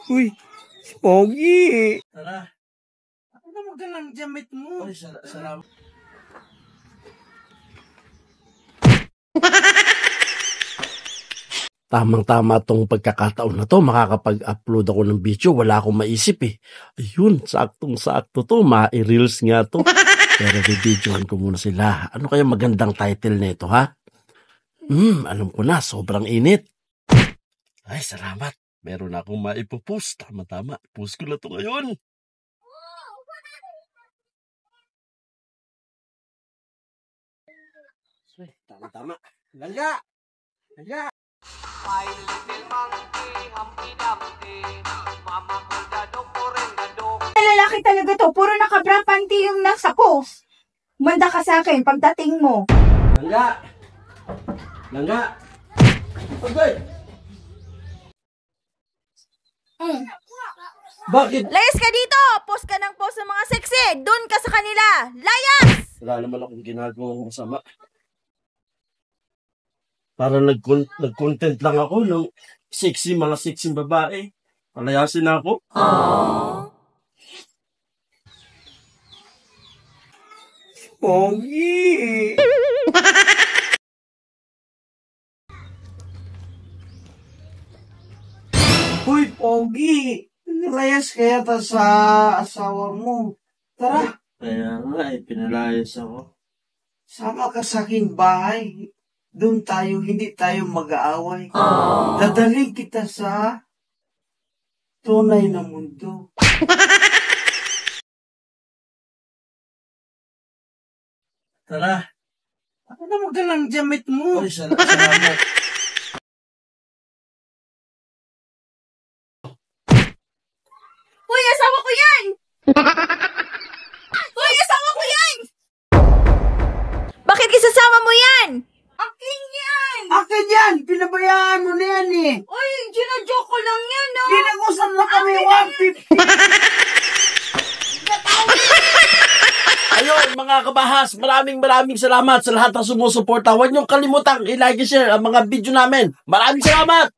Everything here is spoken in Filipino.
Uy, Pogi! Tara. Ako naman ka ng jamit mo. Uy, salamat. Tamang-tama tong pagkakataon na to, makakapag-upload ako ng video, wala akong maisip eh. Ayun, saktong-sakto to, ma-reels nga to. Pero bibidyohan ko muna sila. Ano kaya magandang title nito, ha? Alam ko na, sobrang init. Ay, salamat. Meron akong maipopost. Tama-tama. Post ko na to ngayon. Ay, tama-tama. Lala! Lala! My little monkey, Humpty Dumpty, Mama called the dog for the dog. Lalaki talaga to, puro naka-bra panty yung nasa ko. Manda ka sa akin pagdating mo. Langga! Langga! Okay! Bakit? Layas ka dito! Post ka ng post ng mga sexy! Doon ka sa kanila! Layas! Wala naman akong ginagawang masama. Para nag-content lang ako ng mga sexy babae. Palayasin na ako. Pogi! Uy, Pogi! Nilayas kaya ta sa asawa mo. Tara, Kaya nga, pinalayas ako. sama ka sa aking bahay. Doon tayo, hindi tayo mag-aaway. Dadalhin kita sa tunay na mundo. Tara. Ako naman ka ng jamit mo. Uy, salamat. Uy, asawa ko yan! Uy, asawa ko yan! Bakit isasama mo yan? Akin yan! Akin yan! Pinabayaan mo na yan eh! Uy, ginajoke ko lang yan, no? Ginagusan na kami 150! Ayun, mga kabahas, maraming salamat sa lahat ng sumusuporta. Huwag niyong kalimutang i-like and share ang mga video namin. Maraming salamat!